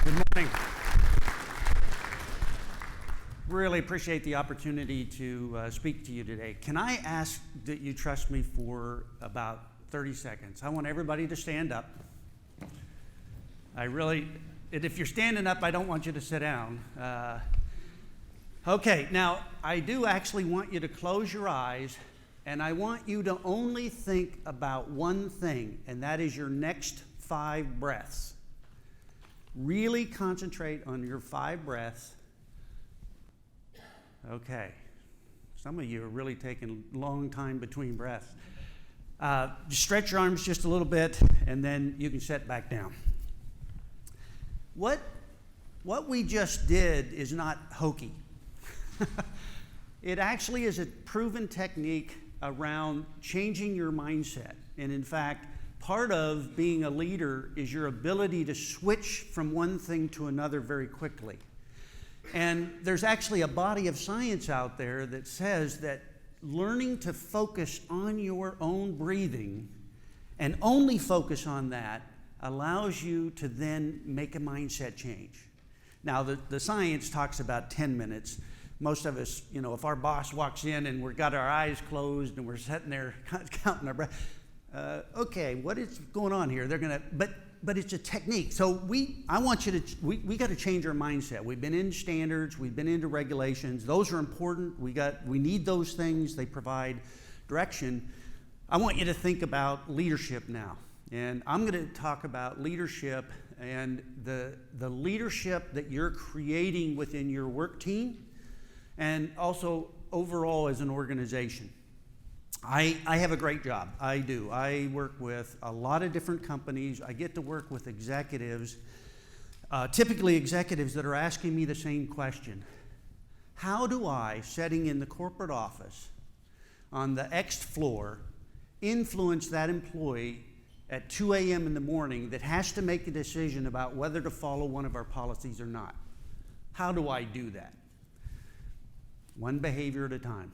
Good morning. Really appreciate the opportunity to speak to you today. Can I ask that you trust me for about 30 seconds? I want everybody to stand up. If you're standing up, I don't want you to sit down. Okay, now I do actually want you to close your eyes, and I want you to only think about one thing, and that is your next 5 breaths. Really concentrate on your 5 breaths. Okay. Some of you are really taking a long time between breaths. Just stretch your arms just a little bit, and then you can sit back down. What we just did is not hokey. It actually is a proven technique around changing your mindset. And in fact, part of being a leader is your ability to switch from one thing to another very quickly. And there's actually a body of science out there that says that learning to focus on your own breathing and only focus on that allows you to then make a mindset change. Now, the science talks about 10 minutes. Most of us, if our boss walks in and we've got our eyes closed and we're sitting there counting our breath, okay, what is going on here? But it's a technique. So we got to change our mindset. We've been in standards, we've been into regulations. Those are important. We need those things. They provide direction. I want you to think about leadership now. And I'm going to talk about leadership and the leadership that you're creating within your work team and also overall as an organization. I have a great job. I do. I work with a lot of different companies. I get to work with executives, typically executives that are asking me the same question. How do I, sitting in the corporate office on the X floor, influence that employee at 2 a.m. in the morning that has to make a decision about whether to follow one of our policies or not? How do I do that? One behavior at a time.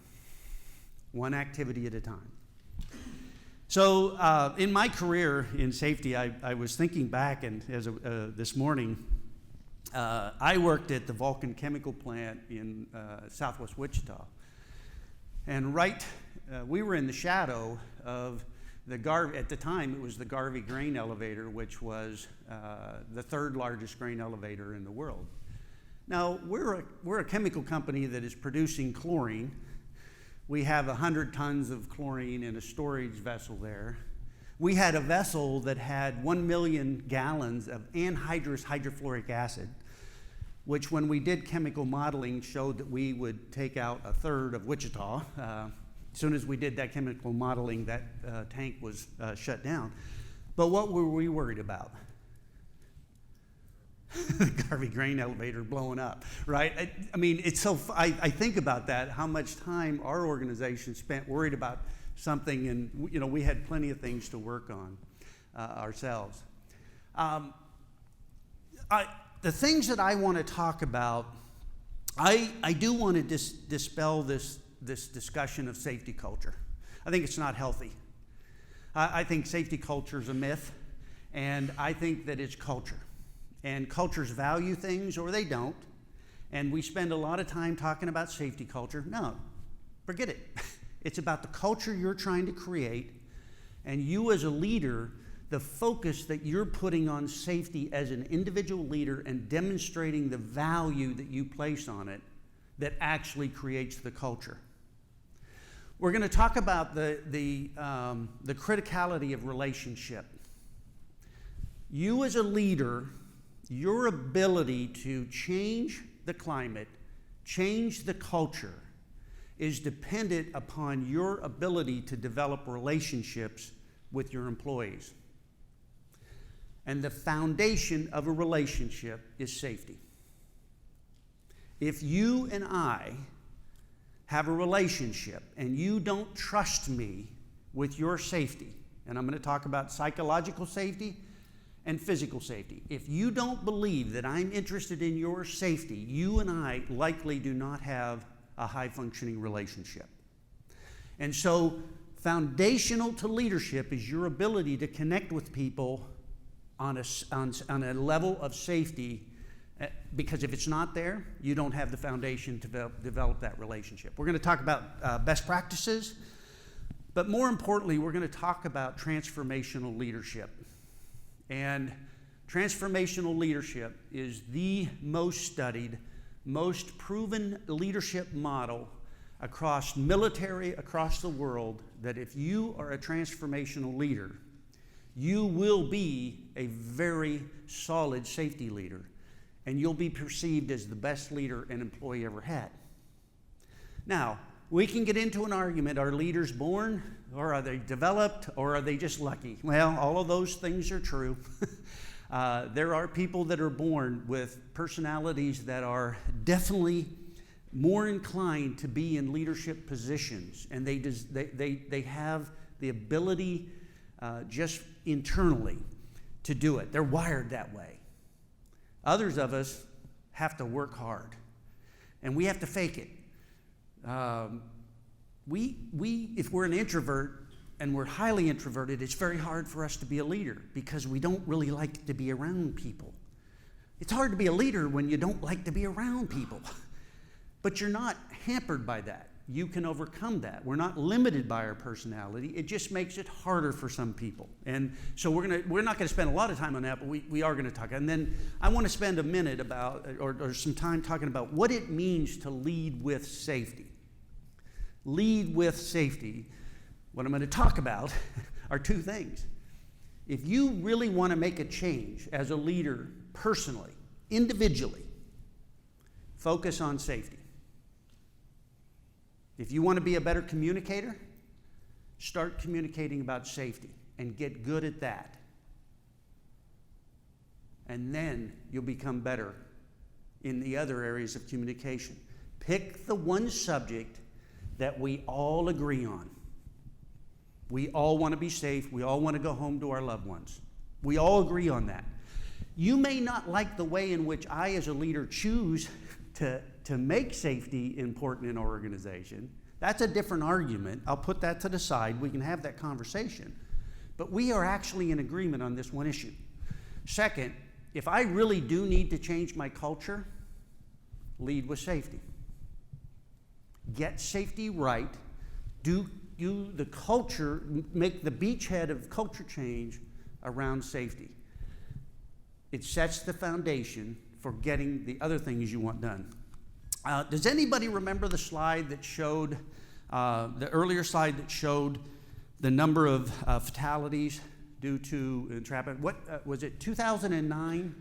One activity at a time. So in my career in safety, I was thinking back, and this morning, I worked at the Vulcan chemical plant in southwest Wichita. And we were in the shadow of at the time, it was the Garvey grain elevator, which was the 3rd largest grain elevator in the world. Now, we're a chemical company that is producing chlorine. We have 100 tons of chlorine in a storage vessel there. We had a vessel that had 1 million gallons of anhydrous hydrofluoric acid, which when we did chemical modeling showed that we would take out 1/3 of Wichita. As soon as we did that chemical modeling, that tank was shut down. But what were we worried about? The Garvey grain elevator blowing up, right? I mean, it's so. I think about that. How much time our organization spent worried about something, and we had plenty of things to work on ourselves. The things that I want to talk about, I do want to dispel this discussion of safety culture. I think it's not healthy. I think safety culture is a myth, and I think that it's culture. And cultures value things or they don't. And we spend a lot of time talking about safety culture. No, forget it. It's about the culture you're trying to create. And you as a leader, the focus that you're putting on safety as an individual leader and demonstrating the value that you place on it that actually creates the culture. We're going to talk about the criticality of relationship. You as a leader, your ability to change the climate, change the culture, is dependent upon your ability to develop relationships with your employees. And the foundation of a relationship is safety. If you and I have a relationship and you don't trust me with your safety, and I'm going to talk about psychological safety and physical safety. If you don't believe that I'm interested in your safety, you and I likely do not have a high-functioning relationship. And so foundational to leadership is your ability to connect with people on a level of safety Because if it's not there, you don't have the foundation to develop that relationship. We're going to talk about best practices, but more importantly, we're going to talk about transformational leadership. And transformational leadership is the most studied, most proven leadership model across military, across the world, that if you are a transformational leader, you will be a very solid safety leader, and you'll be perceived as the best leader an employee ever had. Now, we can get into an argument, are leaders born, or are they developed, or are they just lucky? Well, all of those things are true. There are people that are born with personalities that are definitely more inclined to be in leadership positions, and they have the ability just internally to do it. They're wired that way. Others of us have to work hard, and we have to fake it. If we're an introvert and we're highly introverted, it's very hard for us to be a leader because we don't really like to be around people. It's hard to be a leader when you don't like to be around people. But you're not hampered by that. You can overcome that. We're not limited by our personality. It just makes it harder for some people. And so we're not going to spend a lot of time on that, but we are going to talk. And then I want to spend a minute about, or some time talking about what it means to lead with safety. Lead with safety. What I'm going to talk about are two things. If you really want to make a change as a leader personally, individually, focus on safety. If you want to be a better communicator, start communicating about safety and get good at that. And then you'll become better in the other areas of communication. Pick the one subject that we all agree on. We all want to be safe. We all want to go home to our loved ones. We all agree on that. You may not like the way in which I, as a leader, choose to make safety important in our organization. That's a different argument. I'll put that to the side. We can have that conversation. But we are actually in agreement on this one issue. Second, if I really do need to change my culture, lead with safety. Get safety right. Do the culture, make the beachhead of culture change around safety. It sets the foundation for getting the other things you want done. Does anybody remember the slide that showed, the earlier slide that showed the number of fatalities due to entrapment? What was it, 2009?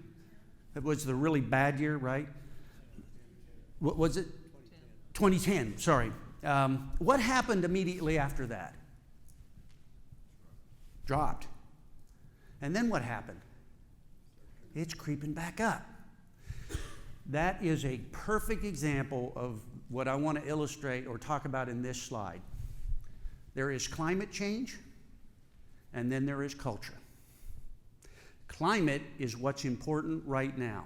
It was the really bad year, right? What was it? 2010, sorry. What happened immediately after that? Dropped. And then what happened? It's creeping back up. That is a perfect example of what I want to illustrate or talk about in this slide. There is climate change, and then there is culture. Climate is what's important right now.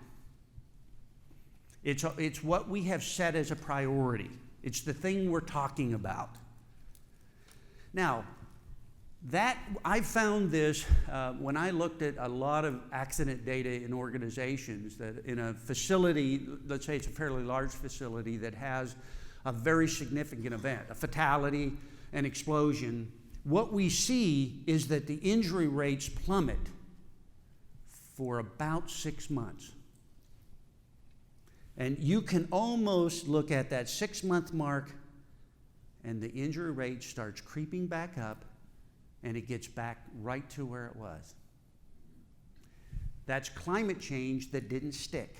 It's what we have set as a priority. It's the thing we're talking about. Now, I found this when I looked at a lot of accident data in organizations, that in a facility, let's say it's a fairly large facility that has a very significant event, a fatality, an explosion, what we see is that the injury rates plummet for about 6 months. And you can almost look at that 6-month mark, and the injury rate starts creeping back up, and it gets back right to where it was. That's climate change that didn't stick.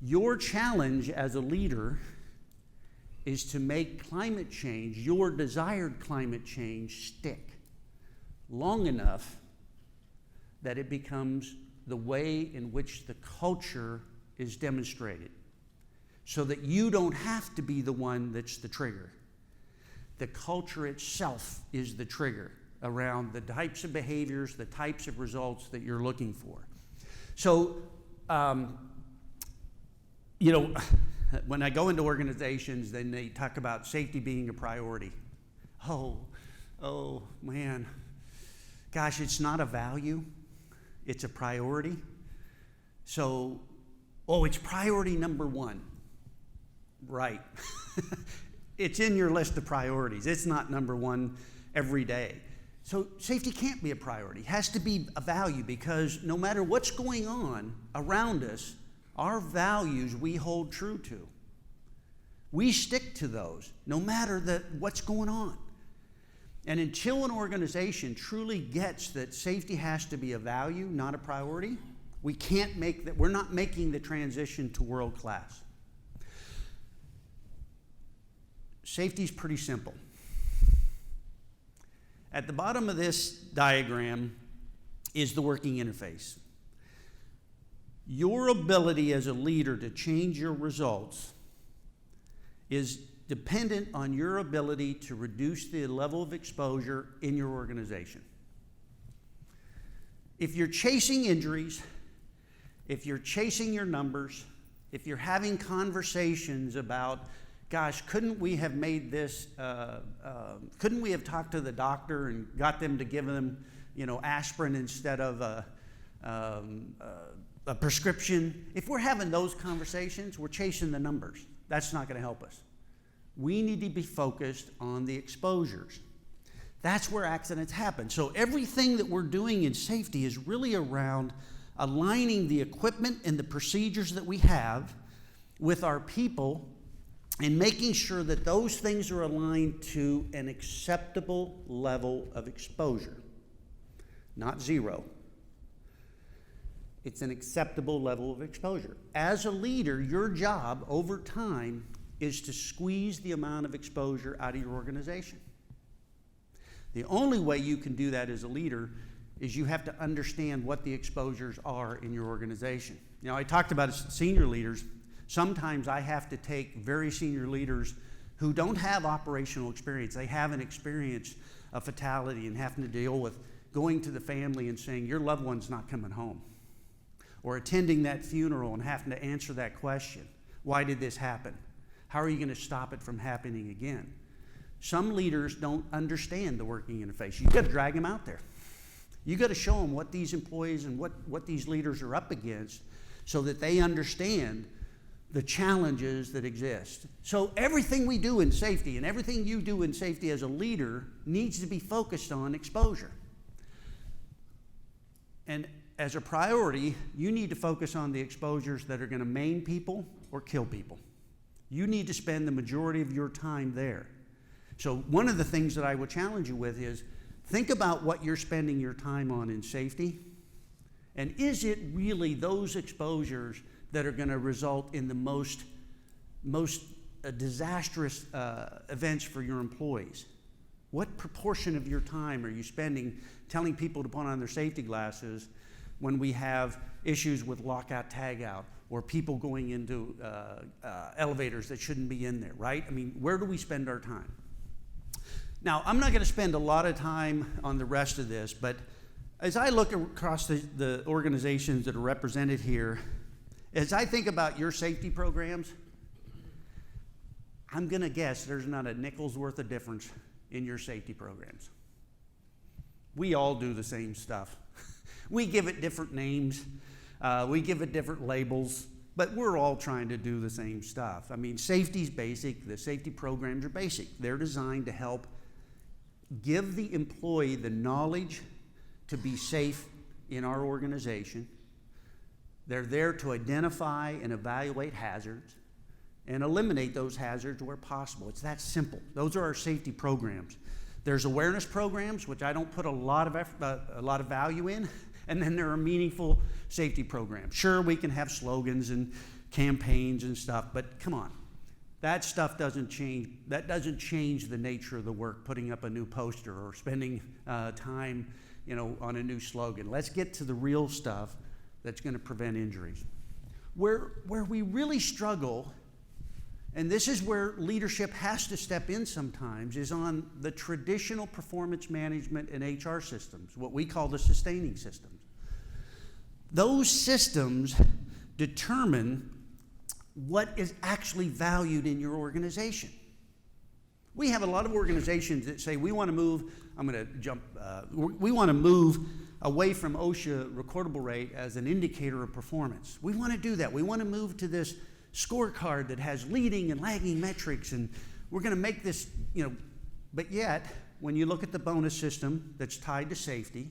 Your challenge as a leader is to make climate change, your desired climate change, stick long enough that it becomes the way in which the culture is demonstrated, so that you don't have to be the one that's the trigger. The culture itself is the trigger around the types of behaviors, the types of results that you're looking for. So, when I go into organizations, then they talk about safety being a priority. Oh man, gosh, it's not a value, it's a priority. So Oh, it's priority number one. Right. It's in your list of priorities. It's not number one every day. So safety can't be a priority. It has to be a value, because no matter what's going on around us, our values we hold true to. We stick to those no matter what's going on. And until an organization truly gets that safety has to be a value, not a priority, we can't make that. We're not making the transition to world class. Safety is pretty simple. At the bottom of this diagram is the working interface. Your ability as a leader to change your results is dependent on your ability to reduce the level of exposure in your organization. If you're chasing injuries, if you're chasing your numbers, if you're having conversations about, gosh, couldn't we have made this, couldn't we have talked to the doctor and got them to give them, aspirin instead of a prescription? If we're having those conversations, we're chasing the numbers. That's not going to help us. We need to be focused on the exposures. That's where accidents happen. So everything that we're doing in safety is really around aligning the equipment and the procedures that we have with our people and making sure that those things are aligned to an acceptable level of exposure. Not zero. It's an acceptable level of exposure. As a leader, your job over time is to squeeze the amount of exposure out of your organization. The only way you can do that as a leader is you have to understand what the exposures are in your organization. I talked about senior leaders. Sometimes I have to take very senior leaders who don't have operational experience. They haven't experienced a fatality and having to deal with going to the family and saying, your loved one's not coming home. Or attending that funeral and having to answer that question. Why did this happen? How are you going to stop it from happening again? Some leaders don't understand the working interface. You've got to drag them out there. You've got to show them what these employees and what these leaders are up against so that they understand the challenges that exist. So everything we do in safety and everything you do in safety as a leader needs to be focused on exposure. And as a priority, you need to focus on the exposures that are going to maim people or kill people. You need to spend the majority of your time there. So one of the things that I would challenge you with is think about what you're spending your time on in safety, and is it really those exposures that are going to result in the most disastrous events for your employees? What proportion of your time are you spending telling people to put on their safety glasses when we have issues with lockout, tagout, or people going into elevators that shouldn't be in there, right? I mean, where do we spend our time? Now, I'm not going to spend a lot of time on the rest of this, but as I look across the organizations that are represented here, as I think about your safety programs, I'm going to guess there's not a nickel's worth of difference in your safety programs. We all do the same stuff. We give it different names. We give it different labels, but we're all trying to do the same stuff. I mean, safety's basic. The safety programs are basic. They're designed to help give the employee the knowledge to be safe in our organization. They're there to identify and evaluate hazards and eliminate those hazards where possible. It's that simple. Those are our safety programs. There's awareness programs, which I don't put a lot of value in, and then there are meaningful safety programs. Sure, we can have slogans and campaigns and stuff, but come on. That stuff doesn't change. That doesn't change the nature of the work, putting up a new poster or spending time, on a new slogan. Let's get to the real stuff that's going to prevent injuries. Where we really struggle, and this is where leadership has to step in sometimes, is on the traditional performance management and HR systems, what we call the sustaining systems. Those systems determine what is actually valued in your organization. We have a lot of organizations that say, we want to move, we want to move away from OSHA recordable rate as an indicator of performance. We want to do that. We want to move to this scorecard that has leading and lagging metrics, and we're going to make this, but yet, when you look at the bonus system that's tied to safety,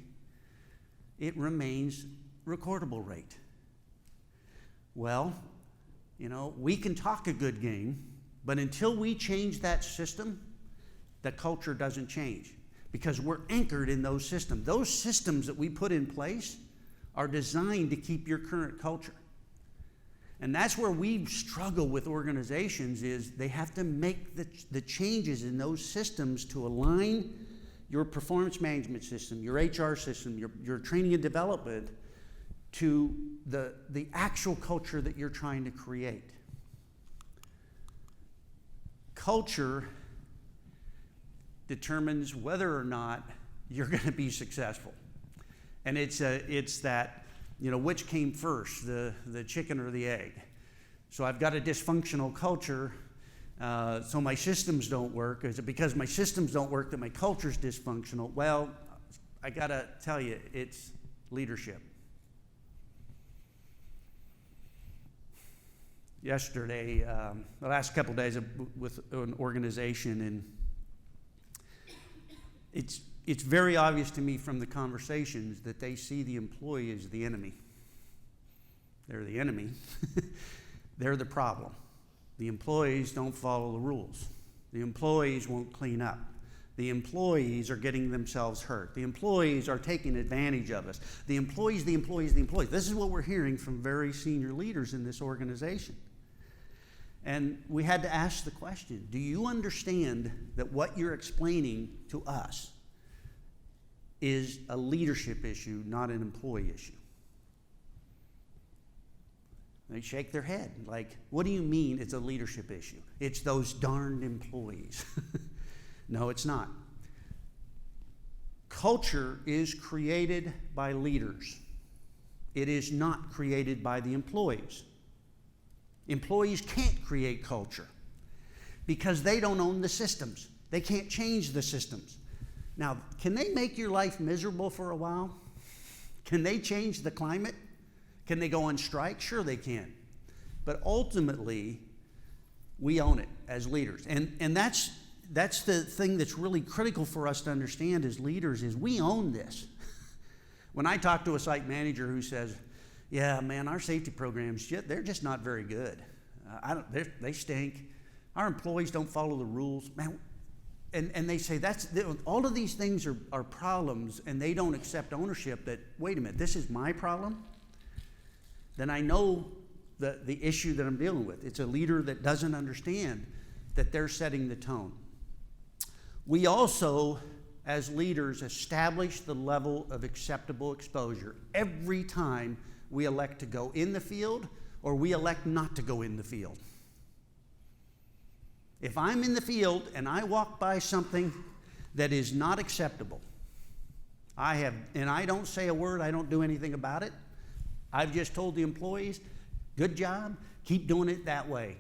it remains recordable rate. Well, we can talk a good game, but until we change that system, the culture doesn't change because we're anchored in those systems. Those systems that we put in place are designed to keep your current culture. And that's where we struggle with organizations is they have to make the changes in those systems to align your performance management system, your HR system, your training and development to the actual culture that you're trying to create. Culture determines whether or not you're going to be successful. And it's that, which came first, the chicken or the egg. So I've got a dysfunctional culture, so my systems don't work. Is it because my systems don't work that my culture's dysfunctional? Well, I got to tell you, it's leadership. Yesterday, the last couple of days with an organization, and it's very obvious to me from the conversations that they see the employee as the enemy. They're the enemy. They're the problem. The employees don't follow the rules. The employees won't clean up. The employees are getting themselves hurt. The employees are taking advantage of us. The employees. This is what we're hearing from very senior leaders in this organization. And we had to ask the question, do you understand that what you're explaining to us is a leadership issue, not an employee issue? They shake their head like, what do you mean it's a leadership issue? It's those darned employees. No, it's not. Culture is created by leaders. It is not created by the employees. Employees can't create culture because they don't own the systems. They can't change the systems. Now, can they make your life miserable for a while? Can they change the climate? Can they go on strike? Sure they can. But ultimately, we own it as leaders. And that's the thing that's really critical for us to understand as leaders is we own this. When I talk to a site manager who says, yeah, man, our safety programs, they're just not very good. They stink. Our employees don't follow the rules. Man, and they say all of these things are problems, and they don't accept ownership that, wait a minute, this is my problem? Then I know the issue that I'm dealing with. It's a leader that doesn't understand that they're setting the tone. We also, as leaders, establish the level of acceptable exposure every time we elect to go in the field or we elect not to go in the field. If I'm in the field and I walk by something that is not acceptable, and I don't say a word, I don't do anything about it, I've just told the employees, good job, keep doing it that way.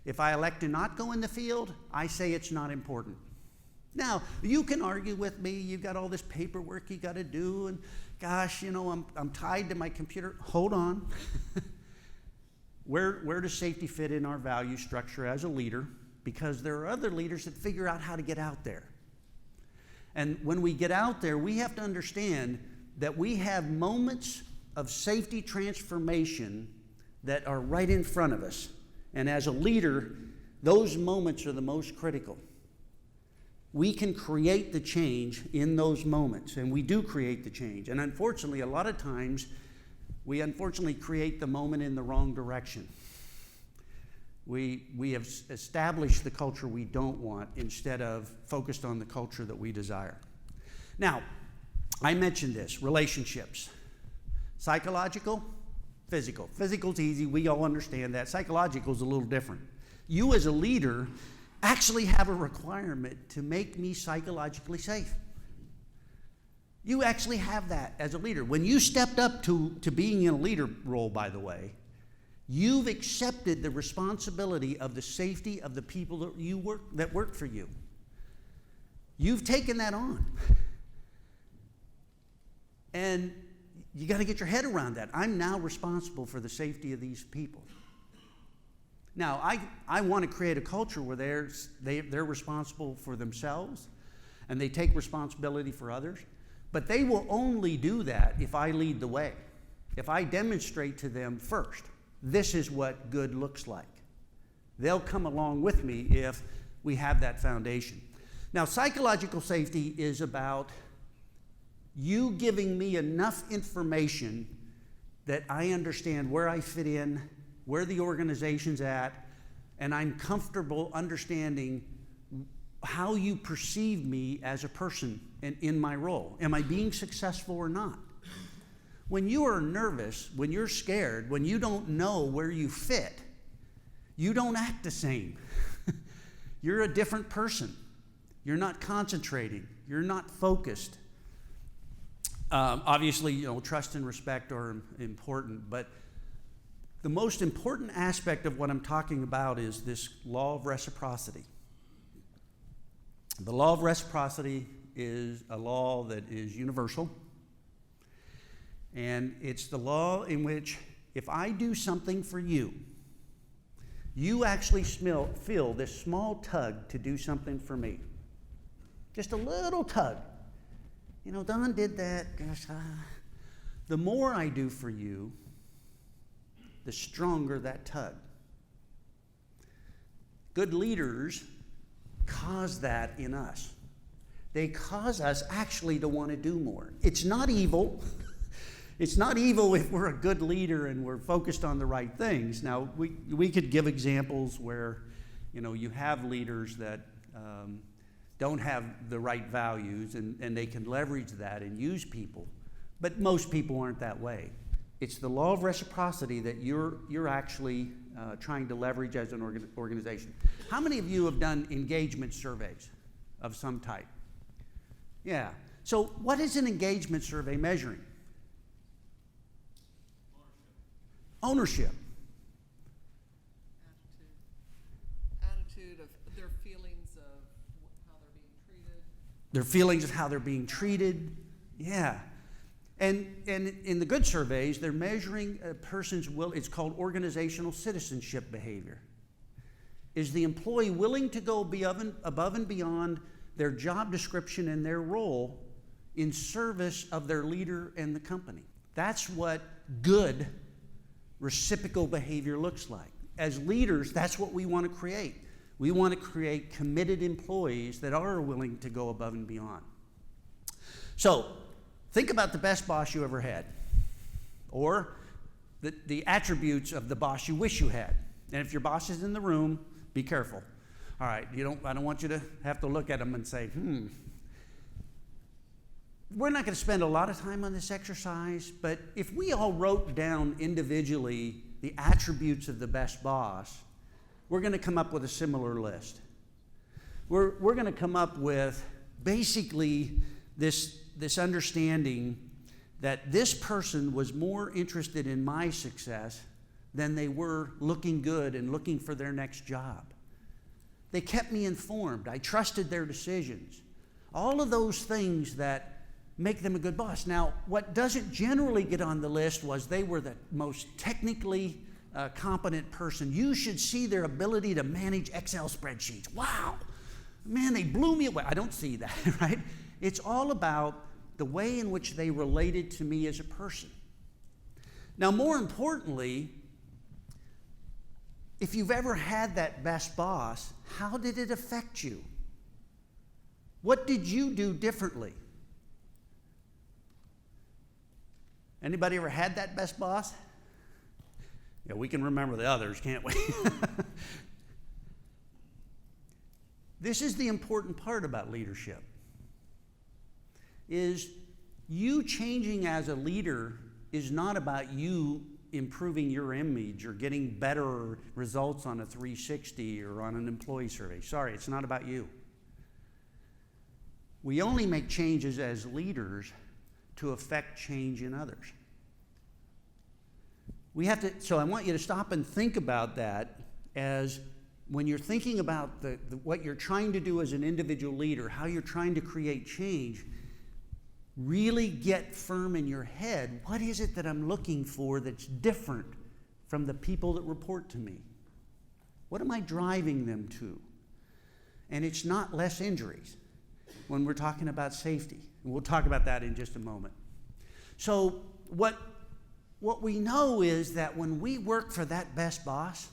If I elect to not go in the field, I say it's not important. Now, you can argue with me, you've got all this paperwork you got to do, and gosh, I'm tied to my computer. Hold on. Where does safety fit in our value structure as a leader? Because there are other leaders that figure out how to get out there. And when we get out there, we have to understand that we have moments of safety transformation that are right in front of us. And as a leader, those moments are the most critical. We can create the change in those moments, and we do create the change. And unfortunately, a lot of times, we create the moment in the wrong direction. We have established the culture we don't want instead of focused on the culture that we desire. Now, I mentioned this, relationships. Psychological, physical. Physical's easy, we all understand that. Psychological's a little different. You as a leader actually have a requirement to make me psychologically safe. You actually have that as a leader. When you stepped up to being in a leader role, by the way, you've accepted the responsibility of the safety of the people that work for you. You've taken that on. And you got to get your head around that. I'm now responsible for the safety of these people. Now, I want to create a culture where they're responsible for themselves and they take responsibility for others. But they will only do that if I lead the way. If I demonstrate to them first, this is what good looks like. They'll come along with me if we have that foundation. Now, psychological safety is about you giving me enough information that I understand where I fit in, where the organization's at, and I'm comfortable understanding how you perceive me as a person and in my role. Am I being successful or not? When you are nervous, when you're scared, when you don't know where you fit, you don't act the same. You're a different person. You're not concentrating. You're not focused. Obviously, trust and respect are important, but the most important aspect of what I'm talking about is this law of reciprocity. The law of reciprocity is a law that is universal, and it's the law in which if I do something for you, you actually feel this small tug to do something for me. Just a little tug. Don did that. Gosh, the more I do for you, the stronger that tug. Good leaders cause that in us. They cause us actually to want to do more. It's not evil. It's not evil if we're a good leader and we're focused on the right things. Now, we could give examples where, you have leaders that don't have the right values and they can leverage that and use people. But most people aren't that way. It's the law of reciprocity that you're actually trying to leverage as an organization. How many of you have done engagement surveys of some type? Yeah. So what is an engagement survey measuring? Ownership. Attitude of their feelings of how they're being treated. Their feelings of how they're being treated. Yeah. And in the good surveys, they're measuring a person's will. It's called organizational citizenship behavior. Is the employee willing to go above and beyond their job description and their role in service of their leader and the company? That's what good reciprocal behavior looks like. As leaders, that's what we want to create. We want to create committed employees that are willing to go above and beyond. So, think about the best boss you ever had, or the attributes of the boss you wish you had. And if your boss is in the room, be careful. All right, I don't want you to have to look at them and say, We're not going to spend a lot of time on this exercise, but if we all wrote down individually the attributes of the best boss, we're going to come up with a similar list. We're going to come up with basically this understanding that this person was more interested in my success than they were looking good and looking for their next job. They kept me informed. I trusted their decisions. All of those things that make them a good boss. Now, what doesn't generally get on the list was they were the most technically competent person. You should see their ability to manage Excel spreadsheets. Wow, man, they blew me away. I don't see that, right? It's all about the way in which they related to me as a person. Now, more importantly, if you've ever had that best boss, how did it affect you? What did you do differently? Anybody ever had that best boss? Yeah, we can remember the others, can't we? This is the important part about leadership. Is you changing as a leader is not about you improving your image or getting better results on a 360 or on an employee survey. Sorry, it's not about you. We only make changes as leaders to affect change in others. So I want you to stop and think about that as when you're thinking about what you're trying to do as an individual leader, how you're trying to create change. really get firm in your head, what is it that I'm looking for that's different from the people that report to me? What am I driving them to? And it's not less injuries when we're talking about safety. And we'll talk about that in just a moment. So what we know is that when we work for that best boss,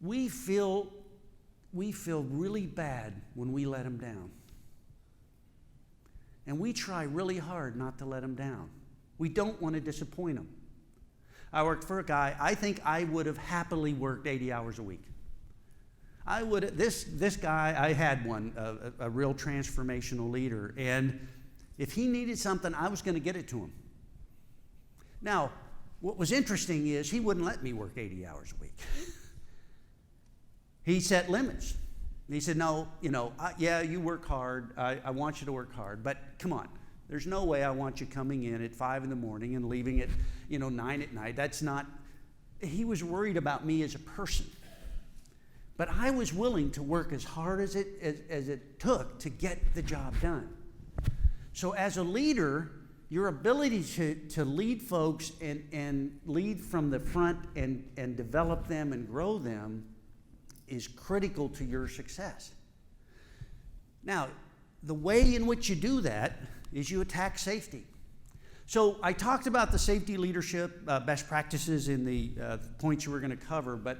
we feel really bad when we let him down. And we try really hard not to let him down. We don't want to disappoint him. I worked for a guy, I think I would have happily worked 80 hours a week. This guy, I had one, a real transformational leader, and if he needed something, I was going to get it to him. Now, what was interesting is he wouldn't let me work 80 hours a week. He set limits. He said, no, yeah, you work hard. I want you to work hard, but come on. There's no way I want you coming in at 5 in the morning and leaving at 9 at night. That's not. He was worried about me as a person. But I was willing to work as hard as it took to get the job done. So as a leader, your ability to lead folks and lead from the front and develop them and grow them is critical to your success. Now, the way in which you do that is you attack safety. So I talked about the safety leadership best practices in the points you were going to cover, but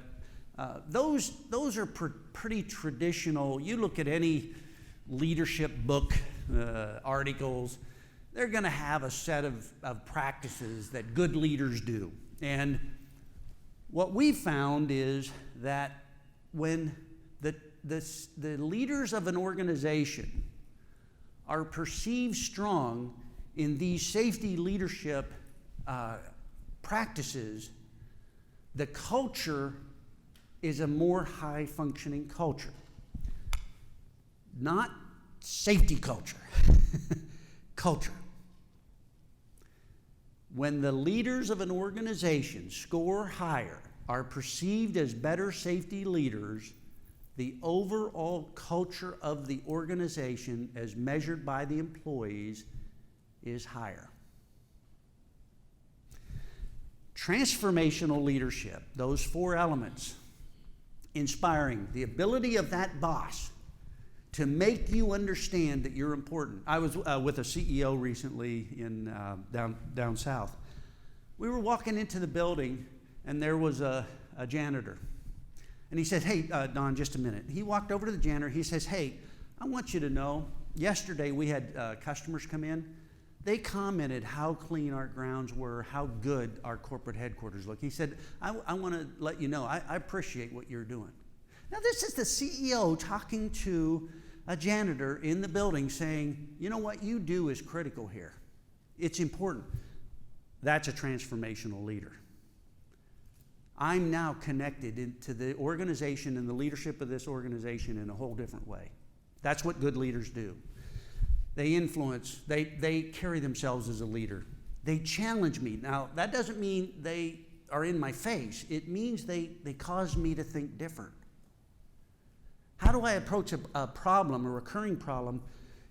those are pretty traditional. You look at any leadership book, articles, they're going to have a set of practices that good leaders do. And what we found is that when the leaders of an organization are perceived strong in these safety leadership practices, the culture is a more high-functioning culture. Not safety culture, culture. When the leaders of an organization score higher, are perceived as better safety leaders, the overall culture of the organization, as measured by the employees, is higher. Transformational leadership, those 4 elements, inspiring, the ability of that boss to make you understand that you're important. I was with a CEO recently in down south. We were walking into the building, and there was a janitor. And he said, hey, Don, just a minute. He walked over to the janitor. He says, hey, I want you to know, yesterday we had customers come in. They commented how clean our grounds were, how good our corporate headquarters look. He said, I want to let you know, I appreciate what you're doing. Now, this is the CEO talking to a janitor in the building saying, you know what you do is critical here. It's important. That's a transformational leader. I'm now connected to the organization and the leadership of this organization in a whole different way. That's what good leaders do. They influence, they carry themselves as a leader. They challenge me. Now, that doesn't mean they are in my face. It means they cause me to think different. How do I approach a problem, a recurring problem,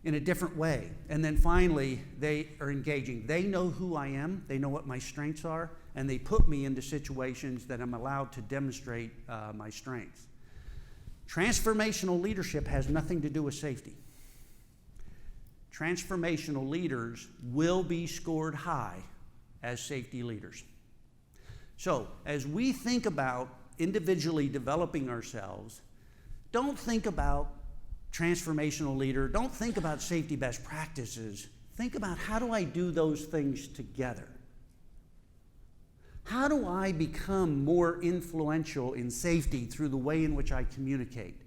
in a different way? And then finally, they are engaging. They know who I am. They know what my strengths are. And they put me into situations that I'm allowed to demonstrate my strengths. Transformational leadership has nothing to do with safety. Transformational leaders will be scored high as safety leaders. So, as we think about individually developing ourselves, don't think about transformational leader, don't think about safety best practices. Think about, how do I do those things together? How do I become more influential in safety through the way in which I communicate,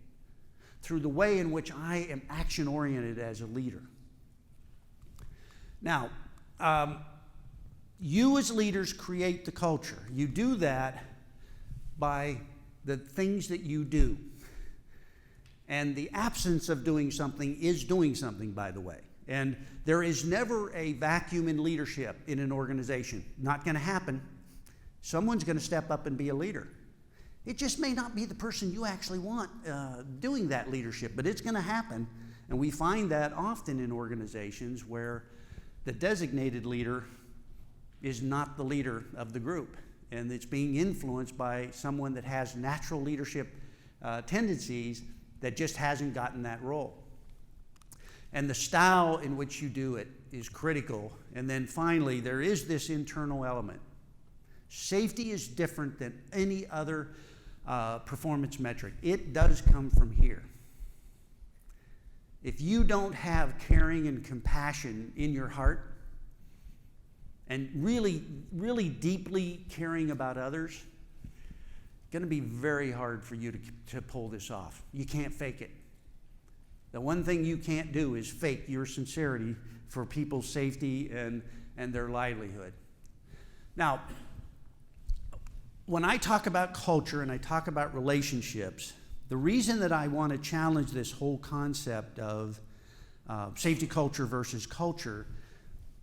through the way in which I am action-oriented as a leader? Now, you as leaders create the culture. You do that by the things that you do. And the absence of doing something is doing something, by the way. And there is never a vacuum in leadership in an organization. Not going to happen. Someone's going to step up and be a leader. It just may not be the person you actually want doing that leadership, but it's going to happen. And we find that often in organizations where the designated leader is not the leader of the group, and it's being influenced by someone that has natural leadership tendencies that just hasn't gotten that role. And the style in which you do it is critical. And then finally, there is this internal element. Safety is different than any other performance metric. It does come from here. If you don't have caring and compassion in your heart, and really, really deeply caring about others, it's going to be very hard for you to pull this off. You can't fake it. The one thing you can't do is fake your sincerity for people's safety and their livelihood. Now, when I talk about culture and I talk about relationships, the reason that I want to challenge this whole concept of safety culture versus culture,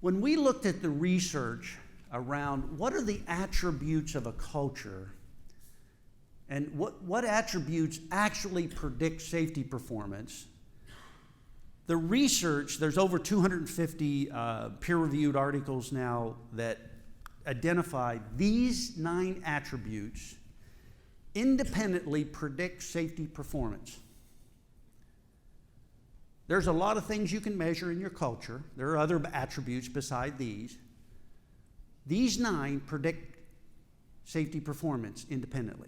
when we looked at the research around what are the attributes of a culture and what attributes actually predict safety performance, the research, there's over 250 peer-reviewed articles now that identify these 9 attributes independently predict safety performance. There's a lot of things you can measure in your culture. There are other attributes beside these. These 9 predict safety performance independently.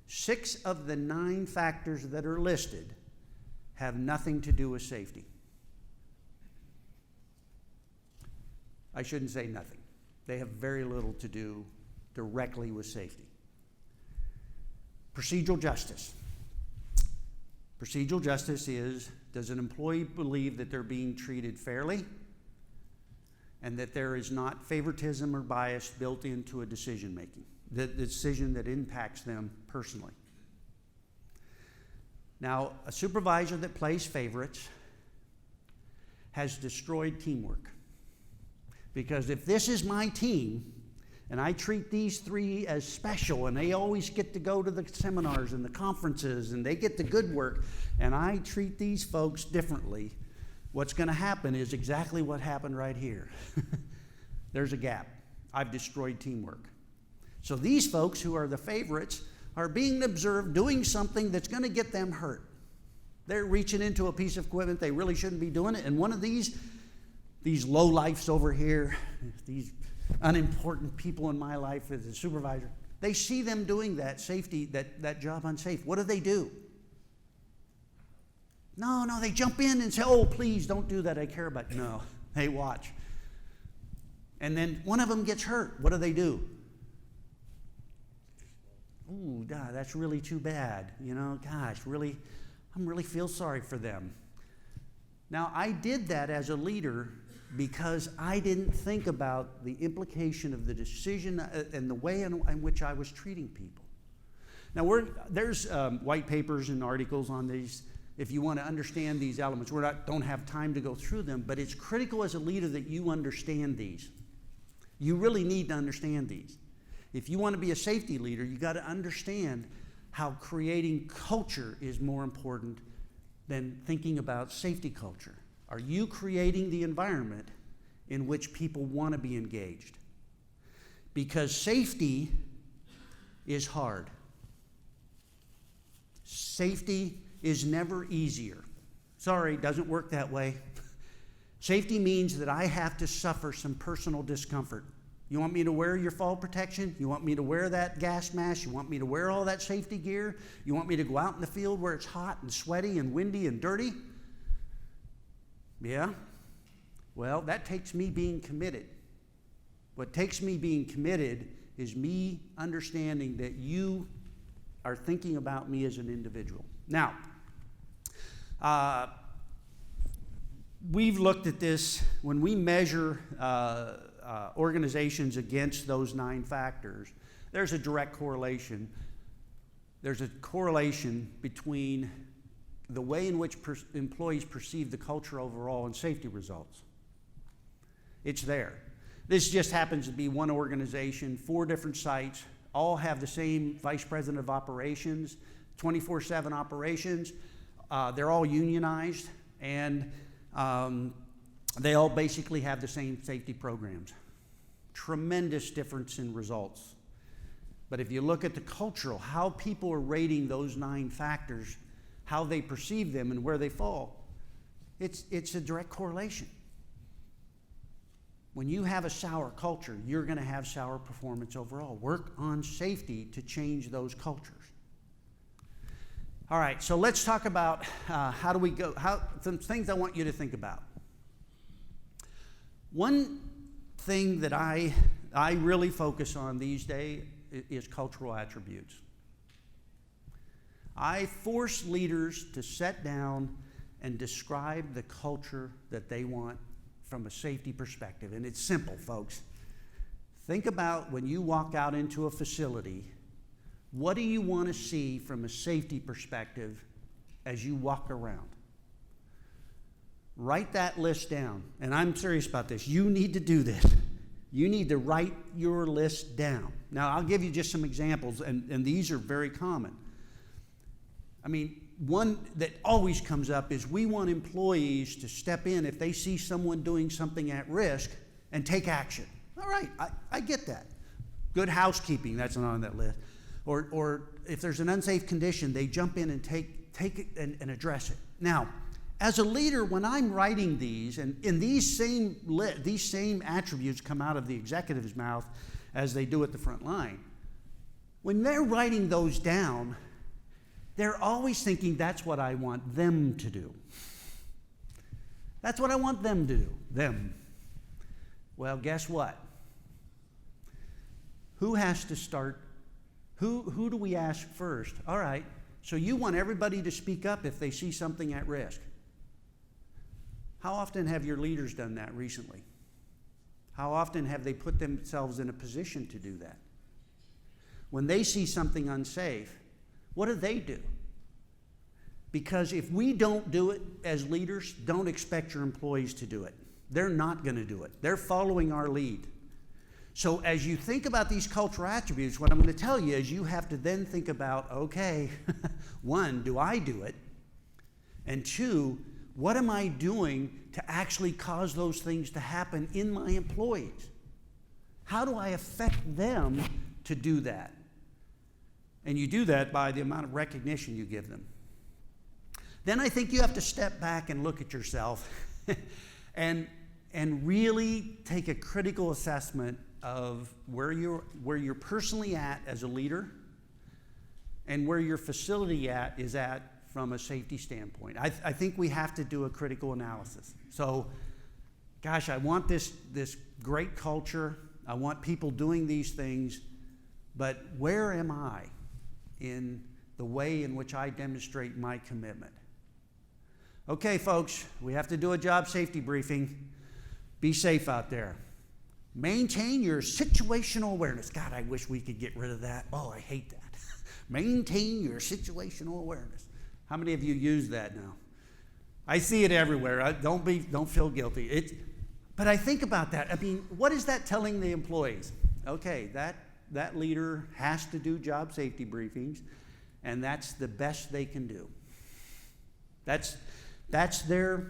6 of the 9 factors that are listed have nothing to do with safety. I shouldn't say nothing. They have very little to do directly with safety. Procedural justice. Procedural justice is, does an employee believe that they're being treated fairly and that there is not favoritism or bias built into a decision making, the decision that impacts them personally? Now, a supervisor that plays favorites has destroyed teamwork. Because if this is my team, and I treat these 3 as special, and they always get to go to the seminars and the conferences, and they get the good work, and I treat these folks differently, what's going to happen is exactly what happened right here. There's a gap. I've destroyed teamwork. So these folks who are the favorites are being observed doing something that's going to get them hurt. They're reaching into a piece of equipment they really shouldn't be doing it, and one of these low-lifes over here, these unimportant people in my life as a supervisor, they see them doing that job unsafe. What do? No, they jump in and say, oh, please don't do that, I care about you. No, they watch. And then one of them gets hurt. What do? Ooh, God, that's really too bad. Gosh, really, I really feel sorry for them. Now, I did that as a leader because I didn't think about the implication of the decision and the way in which I was treating people. Now, there's white papers and articles on these if you want to understand these elements. Don't have time to go through them, but it's critical as a leader that you understand these. You really need to understand these. If you want to be a safety leader, you got to understand how creating culture is more important than thinking about safety culture. Are you creating the environment in which people want to be engaged? Because safety is hard. Safety is never easier. Sorry, it doesn't work that way. Safety means that I have to suffer some personal discomfort. You want me to wear your fall protection? You want me to wear that gas mask? You want me to wear all that safety gear? You want me to go out in the field where it's hot and sweaty and windy and dirty? Yeah? Well, that takes me being committed. What takes me being committed is me understanding that you are thinking about me as an individual. Now, we've looked at this when we measure organizations against those 9 factors. There's a direct correlation. There's a correlation between the way in which employees perceive the culture overall and safety results. It's there. This just happens to be one organization, 4 different sites, all have the same vice president of operations, 24/7 operations. They're all unionized, and they all basically have the same safety programs. Tremendous difference in results. But if you look at the cultural, how people are rating those 9 factors, how they perceive them and where they fall, it's a direct correlation. When you have a sour culture, you're going to have sour performance overall. Work on safety to change those cultures. All right, so let's talk about some things I want you to think about. One thing that I really focus on these days is cultural attributes. I force leaders to sit down and describe the culture that they want from a safety perspective. And it's simple, folks. Think about when you walk out into a facility, what do you want to see from a safety perspective as you walk around? Write that list down. And I'm serious about this. You need to do this. You need to write your list down. Now, I'll give you just some examples, and these are very common. I mean, one that always comes up is we want employees to step in if they see someone doing something at risk and take action. All right, I get that. Good housekeeping, that's not on that list. Or if there's an unsafe condition, they jump in and take it and address it. Now, as a leader, when I'm writing these, and these same attributes come out of the executive's mouth as they do at the front line, when they're writing those down, they're always thinking that's what I want them to do. That's what I want them to do. Them. Well, guess what? Who has to start? Who do we ask first? All right, so you want everybody to speak up if they see something at risk. How often have your leaders done that recently? How often have they put themselves in a position to do that? When they see something unsafe, what do? Because if we don't do it as leaders, don't expect your employees to do it. They're not going to do it. They're following our lead. So as you think about these cultural attributes, what I'm going to tell you is you have to then think about, okay, 1, do I do it? And 2, what am I doing to actually cause those things to happen in my employees? How do I affect them to do that? And you do that by the amount of recognition you give them. Then I think you have to step back and look at yourself and really take a critical assessment of where you're personally at as a leader and where your facility is at from a safety standpoint. I think we have to do a critical analysis. So, gosh, I want this great culture. I want people doing these things, but where am I in the way in which I demonstrate my commitment? Okay, folks, we have to do a job safety briefing. Be safe out there. Maintain your situational awareness. God, I wish we could get rid of that. Oh, I hate that. Maintain your situational awareness. How many of you use that now? I see it everywhere. Don't feel guilty. But I think about that. I mean, what is that telling the employees? Okay, that leader has to do job safety briefings, and that's the best they can do. That's their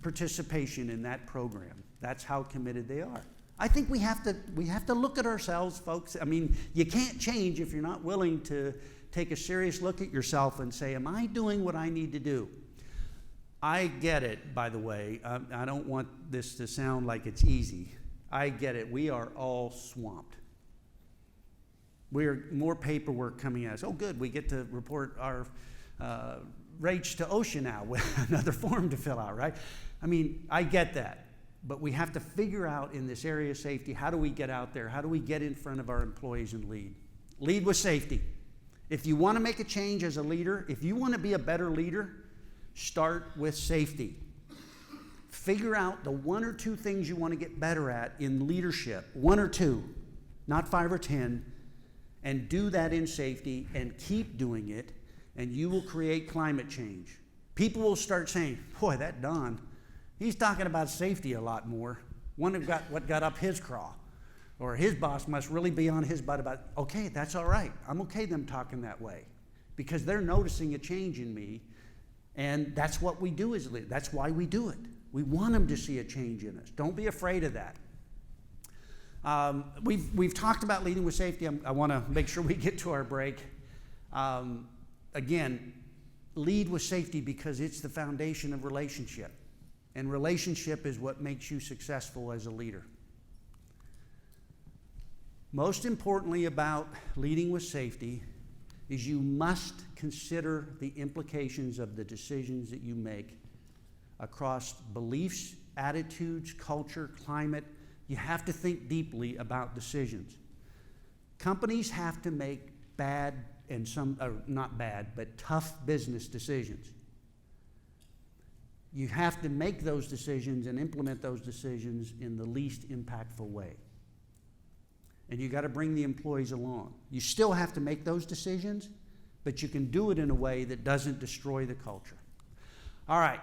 participation in that program. That's how committed they are. I think we have to look at ourselves, folks. I mean, you can't change if you're not willing to take a serious look at yourself and say, am I doing what I need to do? I get it, by the way. I don't want this to sound like it's easy. I get it. We are all swamped. We're more paperwork coming at us. Oh, good. We get to report our rates to OSHA now with another form to fill out, right? I mean, I get that. But we have to figure out in this area of safety, how do we get out there? How do we get in front of our employees and lead? Lead with safety. If you want to make a change as a leader, if you want to be a better leader, start with safety. Figure out the 1 or 2 things you want to get better at in leadership. 1 or 2, not 5 or 10. And do that in safety and keep doing it, and you will create climate change. People will start saying, boy, that Don, he's talking about safety a lot more. Wonder what got up his craw. Or his boss must really be on his butt about, okay, that's all right. I'm okay them talking that way. Because they're noticing a change in me, And that's what we do as leaders. That's why we do it. We want them to see a change in us. Don't be afraid of that. We've talked about leading with safety. I want to make sure we get to our break. Again, lead with safety because it's the foundation of relationship. And relationship is what makes you successful as a leader. Most importantly about leading with safety is you must consider the implications of the decisions that you make across beliefs, attitudes, culture, climate. You have to think deeply about decisions. Companies have to make bad and not bad, but tough business decisions. You have to make those decisions and implement those decisions in the least impactful way. And you got to bring the employees along. You still have to make those decisions, but you can do it in a way that doesn't destroy the culture. All right.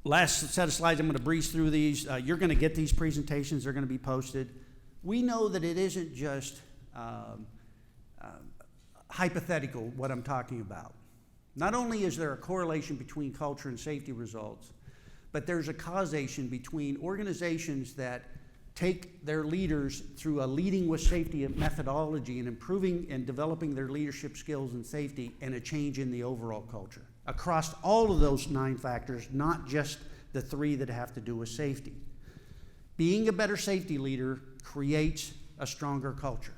Last set of slides, I'm going to breeze through these. You're going to get these presentations. They're going to be posted. We know that it isn't just hypothetical, what I'm talking about. Not only is there a correlation between culture and safety results, but there's a causation between organizations that take their leaders through a leading with safety methodology and improving and developing their leadership skills and safety and a change in the overall culture. Across all of those 9 factors, not just the 3 that have to do with safety. Being a better safety leader creates a stronger culture.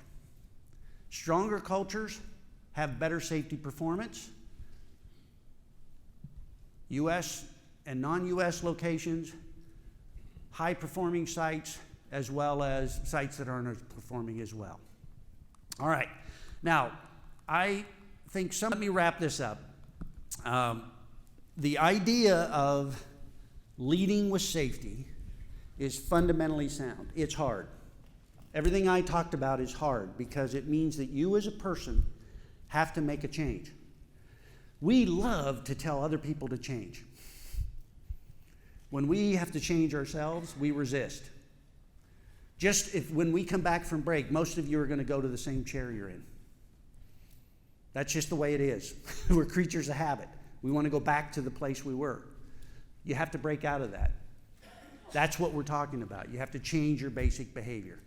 Stronger cultures have better safety performance. U.S. and non-U.S. locations, high-performing sites, as well as sites that aren't as performing as well. All right. Now, I think let me wrap this up. The idea of leading with safety is fundamentally sound. It's hard. Everything I talked about is hard because it means that you as a person have to make a change. We love to tell other people to change. When we have to change ourselves, we resist. When we come back from break, most of you are going to go to the same chair you're in. That's just the way it is. We're creatures of habit. We want to go back to the place we were. You have to break out of that. That's what we're talking about. You have to change your basic behavior.